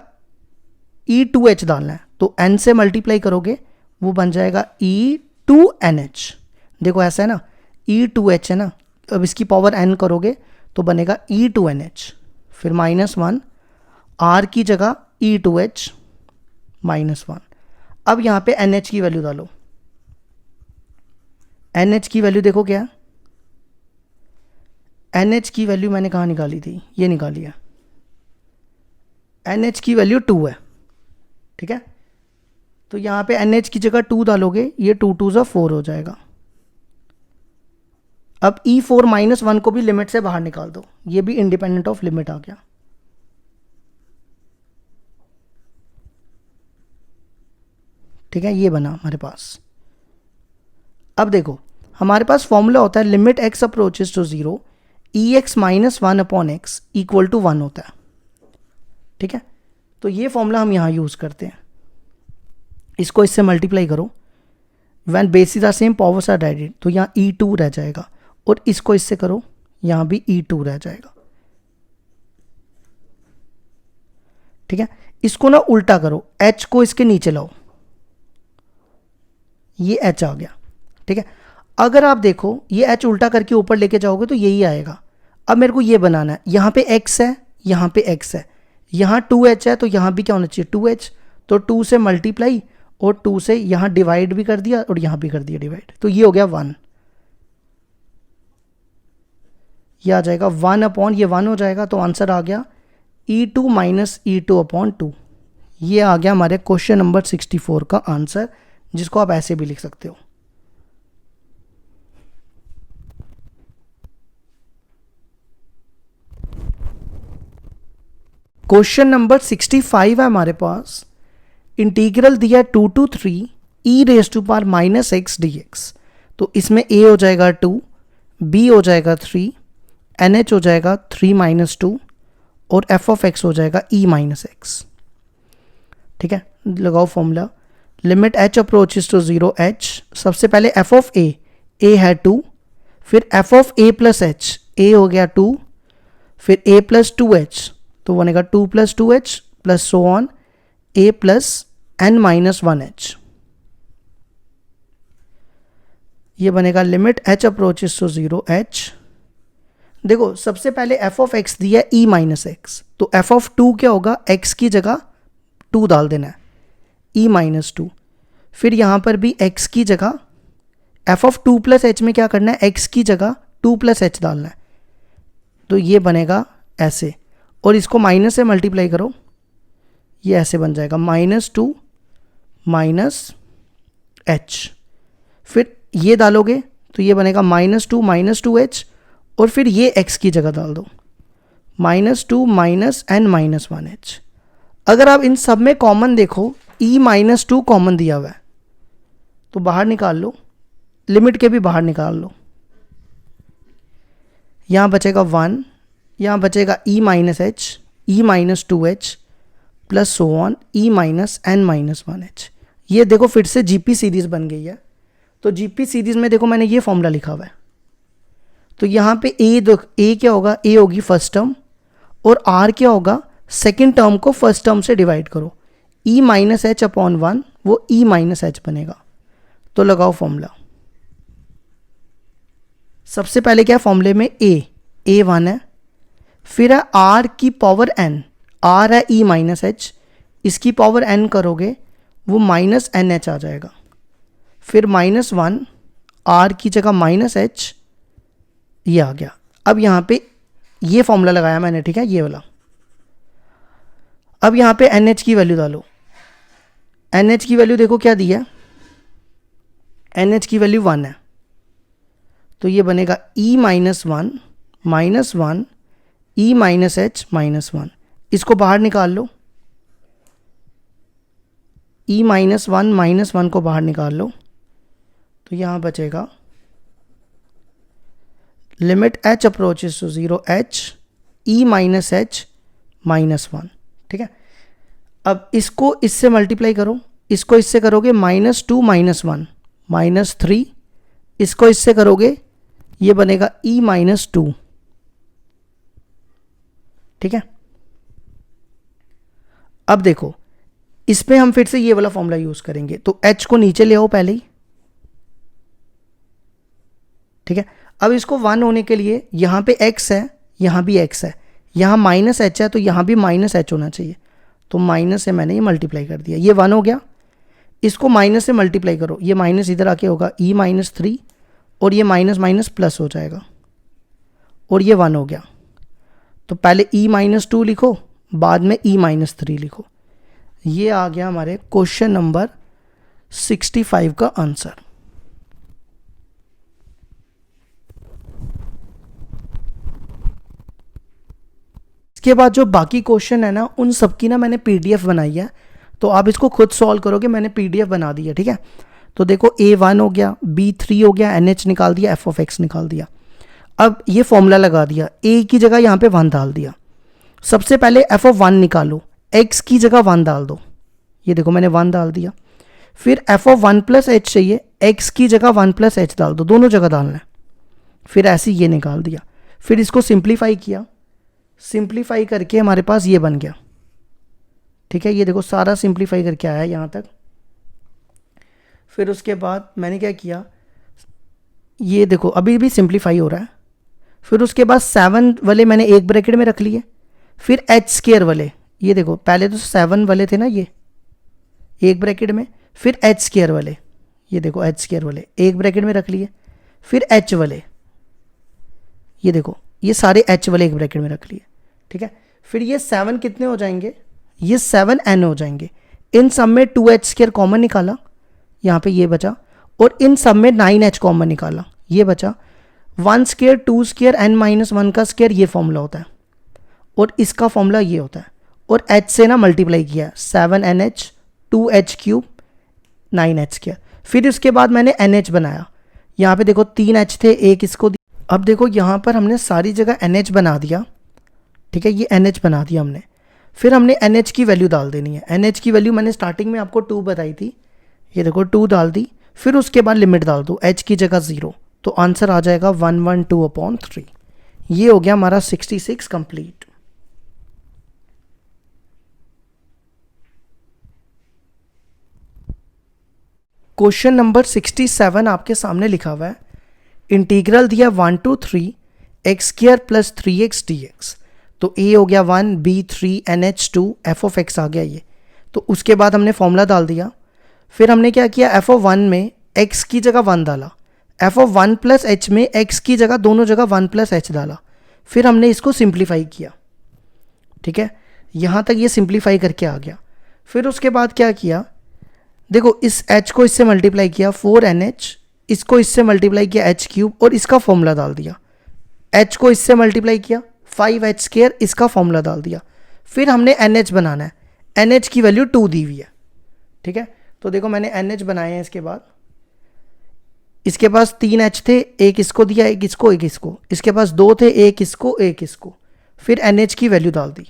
e2h डालना है, तो n से मल्टीप्लाई करोगे वो बन जाएगा e2nh। देखो ऐसा है ना, e2h है ना, अब इसकी पावर n करोगे तो बनेगा e2nh, फिर -1, r की जगह e2h -1। अब यहां पे nh की वैल्यू डालो, nh की वैल्यू देखो क्या, nh की वैल्यू मैंने कहाँ निकाली थी, ये निकाली है, nh की वैल्यू 2 है, ठीक है। तो यहां पे nh की जगह 2 डालोगे, ये 2 2 ज़ा 4 हो जाएगा। अब E4 माइनस 1 को भी लिमिट से बाहर निकाल दो, ये भी इंडिपेंडेंट ऑफ लिमिट आ गया। ठीक है, ये बना हमारे पास। अब देखो हमारे पास फॉर्मूला होता है limit x approaches to 0 EX minus 1 upon X equal to 1 होता है। ठीक है, तो ये फॉर्मूला हम यहाँ यूज़ करते हैं। इसको इससे मल्टीप्लाई करो, when bases are same powers are added, तो यहाँ E2 रह जाएगा, और इसको इससे करो, यहाँ भी E2 रह जाएगा। ठीक है, इसको ना उल्टा करो, H को इसके नीचे लाओ, ये H आ गया। ठीक है, अगर आप देखो ये H उल्टा करके ऊपर लेके जाओगे तो यही आएगा। अब मेरे को ये बनाना है, यहाँ पे x है, यहाँ पे x है, यहाँ 2h है, तो यहाँ भी क्या होना चाहिए 2h, तो 2 से मल्टीप्लाई और 2 से यहाँ डिवाइड भी कर दिया और यहाँ भी कर दिया डिवाइड, तो ये हो गया 1। ये आ जाएगा 1 अपॉन ये 1 हो जाएगा, तो आंसर आ गया E2 माइनस E2 अपॉन 2। ये आ गया हमारे क्वेश्चन नंबर 64 का आंसर, जिसको आप ऐसे भी लिख सकते हो। क्वेश्चन नंबर 65 है हमारे पास। इंटीग्रल दिया 2 to 3 e raise to power minus X D X. तो इसमें a हो जाएगा 2, b हो जाएगा 3, nh हो जाएगा 3 माइनस 2 और f ऑफ x हो जाएगा e माइनस एक्स। ठीक है, लगाओ formula limit h approaches to 0 h। सबसे पहले f ऑफ a है 2, फिर f of a plus h, a हो गया 2, फिर a प्लस 2h, तो बनेगा 2 plus 2h plus so on a plus n minus 1h। ये बनेगा limit h approaches to 0 h। देखो सबसे पहले f ऑफ x दिया e माइनस एक्स, तो f ऑफ 2 क्या होगा, x की जगह 2 डाल देना है, e माइनस 2। फिर यहाँ पर भी x की जगह f ऑफ 2 प्लस h में क्या करना है, x की जगह 2 प्लस h डालना है, तो ये बनेगा ऐसे, और इसको माइनस से मल्टीप्लाई करो, ये ऐसे बन जाएगा -2 माइनस h। फिर ये डालोगे तो ये बनेगा -2 माइनस 2h, और फिर ये x की जगह डाल दो, -2 माइनस n माइनस 1h। अगर आप इन सब में कॉमन देखो, e माइनस 2 कॉमन दिया हुआ है, तो बाहर निकाल लो, लिमिट के भी बाहर निकाल लो। यहाँ बचेगा 1, यहाँ बचेगा e minus h, e minus 2h plus so on e minus n minus 1h। ये देखो फिर से जीपी सीरीज बन गई है। तो जीपी सीरीज में देखो मैंने ये फॉर्मूला लिखा हुआ है, तो यहाँ पे a क्या होगा, a होगी फर्स्ट टर्म, और r क्या होगा, सेकेंड टर्म को फर्स्ट टर्म से डिवाइड करो, e माइनस h अपॉन 1, वो e माइनस h बनेगा। तो लगाओ फॉर्मूला। सबसे पहले क्या फॉर्मूले में a 1 है, फिर है r की पावर n, r है e माइनस h, इसकी पावर n करोगे वो माइनस एन एच आ जाएगा, फिर -1 r की जगह -h, ये आ गया। अब यहाँ पे ये फॉर्मूला लगाया मैंने, ठीक है, ये वाला। अब यहाँ पे NH की वैल्यू डालो, NH की वैल्यू देखो क्या दी है, NH की वैल्यू 1 है, तो ये बनेगा e minus 1 e minus h minus 1। इसको बाहर निकाल लो, e माइनस 1 को बाहर निकाल लो, तो यहाँ बचेगा limit h approaches to 0 h e minus h minus 1। ठीक है, अब इसको इससे मल्टीप्लाई करो, इसको इससे करोगे -2 माइनस 1 -3, इसको इससे करोगे ये बनेगा e माइनस 2। ठीक है, अब देखो इस पे हम फिर से ये वाला फॉर्मूला यूज करेंगे, तो h को नीचे ले आओ पहले ही। ठीक है, अब इसको 1 होने के लिए यहाँ पे x है, यहाँ भी x है, यहाँ -h है, तो यहाँ भी -h होना चाहिए, तो माइनस से मैंने ये मल्टीप्लाई कर दिया, ये 1 हो गया। इसको माइनस से मल्टीप्लाई करो, ये माइनस इधर आके होगा e माइनस 3, और ये माइनस माइनस प्लस हो जाएगा, और ये 1 हो गया। तो पहले e माइनस 2 लिखो, बाद में e माइनस 3 लिखो। ये आ गया हमारे क्वेश्चन नंबर 65 का आंसर। इसके बाद जो बाकी क्वेश्चन है ना, उन सब की ना मैंने PDF बनाई है, तो आप इसको खुद सॉल्व करोगे, मैंने PDF बना दी है, ठीक है। तो देखो A1 हो गया, B3 हो गया, NH निकाल दिया, f(x) निकाल दिया। अब ये फॉर्मूला लगा दिया, A की जगह यहाँ पे 1 डाल दिया। सबसे पहले f(1) निकालो, x की जगह 1 डाल दो, ये देखो मैंने 1 डाल दिया। फिर f(1 + h) चाहिए, x की जगह 1 + h डाल दो, दोनों जगह डालना है। फिर ऐसे ये निकाल दिया। फिर इसको सिंप्लीफाई किया, सिंप्लीफाई करके हमारे पास ये बन गया, ठीक है। ये देखो सारा सिंप्लीफाई करके आया यहाँ तक। फिर उसके बाद मैंने क्या किया, ये देखो अभी भी सिंप्लीफाई हो रहा है। फिर उसके बाद 7 वाले मैंने एक ब्रैकेट में रख लिए। फिर h² वाले, ये देखो पहले तो 7 वाले थे ना, ये एक ब्रैकेट में। फिर h² वाले, ये देखो h² वाले एक ब्रैकेट में रख लिए। फिर h वाले, ये देखो ये सारे h वाले एक ब्रैकेट में रख लिए, ठीक है। फिर ये 7 कितने हो जाएंगे, ये 7n हो जाएंगे। इन सब में 2h² कॉमन निकाला, यहाँ पे ये बचा। और इन सब में 9h कॉमन निकाला, ये बचा। 1² 2² n-1 का स्क्वायर, ये फॉर्मूला होता है। और इसका फॉर्मूला ये होता है। और h से ना मल्टीप्लाई किया, 7nh 2h³ 9h²। फिर उसके बाद मैंने NH बनाया, यहाँ पे देखो 3h थे, एक इसको दिया। अब देखो यहाँ पर हमने सारी जगह NH बना दिया, ठीक है, ये NH बना दिया हमने। फिर हमने NH की वैल्यू डाल देनी है। NH की वैल्यू मैंने स्टार्टिंग में आपको 2 बताई थी, ये देखो 2 डाल दी। फिर उसके बाद लिमिट डाल दो, h की जगह 0, तो आंसर आ जाएगा 112/3। ये हो गया हमारा 66 कंप्लीट। क्वेश्चन नंबर 67 आपके सामने लिखा हुआ है। इंटीग्रल दिया 1 to 3 x² + 3x dx। तो a हो गया 1, b 3, nh 2, f(x) आ गया ये। तो उसके बाद हमने फॉर्मूला डाल दिया। फिर हमने क्या किया, f(1) में x की जगह 1 डाला, f(1 + h) में x की जगह दोनों जगह 1 + h डाला। फिर हमने इसको सिंप्लीफाई किया, ठीक है, यहाँ तक ये सिंप्लीफाई करके आ गया। फिर उसके बाद क्या किया, देखो इस h को इससे मल्टीप्लाई किया 4nh, इसको इससे मल्टीप्लाई किया h³, और इसका फॉर्मूला डाल दिया। h को इससे मल्टीप्लाई किया 5h², इसका फॉर्मूला डाल दिया। फिर हमने NH बनाना है, NH की वैल्यू 2 दी हुई है, ठीक है। तो देखो मैंने NH बनाए हैं। इसके बाद इसके पास 3H थे, एक इसको दिया, एक इसको, एक इसको। इसके पास 2 थे, एक इसको, एक इसको। फिर NH की वैल्यू डाल दी,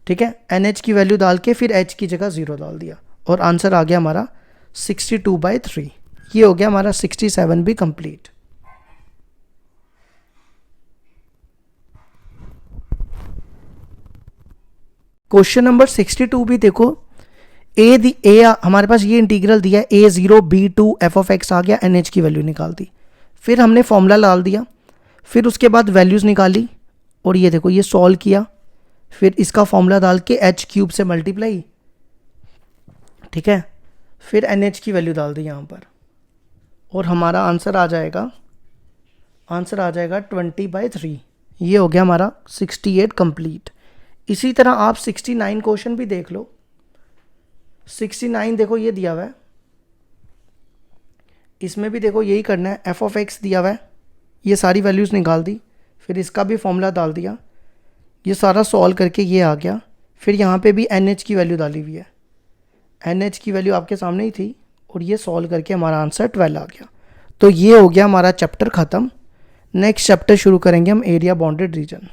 ठीक है। NH की वैल्यू डाल के फिर H की जगह 0 डाल दिया, और आंसर आ गया हमारा 62/3। ये हो गया हमारा 67 भी कंप्लीट। क्वेश्चन नंबर 62 भी देखो, हमारे पास ये इंटीग्रल दिया है, a0 b2 f(x) आ गया, NH की वैल्यू निकाल दी। फिर हमने फॉर्मूला डाल दिया। फिर उसके बाद वैल्यूज़ निकाली, और ये देखो ये सॉल्व किया। फिर इसका फॉर्मूला डाल के h³ से मल्टीप्लाई, ठीक है। फिर NH की वैल्यू डाल दी यहाँ पर, और हमारा आंसर आ जाएगा 20/3। ये हो गया हमारा 68 कंप्लीट। इसी तरह आप 69 क्वेश्चन भी देख लो। 69 देखो ये दिया हुआ है, इसमें भी देखो यही करना है। f(x) दिया हुआ है, ये सारी वैल्यूज़ निकाल दी। फिर इसका भी फॉर्मूला डाल दिया, ये सारा सॉल्व करके ये आ गया। फिर यहाँ पे भी NH की वैल्यू डाली हुई है, NH की वैल्यू आपके सामने ही थी, और ये सॉल्व करके हमारा आंसर 12 आ गया। तो ये हो गया हमारा चैप्टर ख़त्म। नेक्स्ट चैप्टर शुरू करेंगे हम एरिया बाउंडेड रीजन।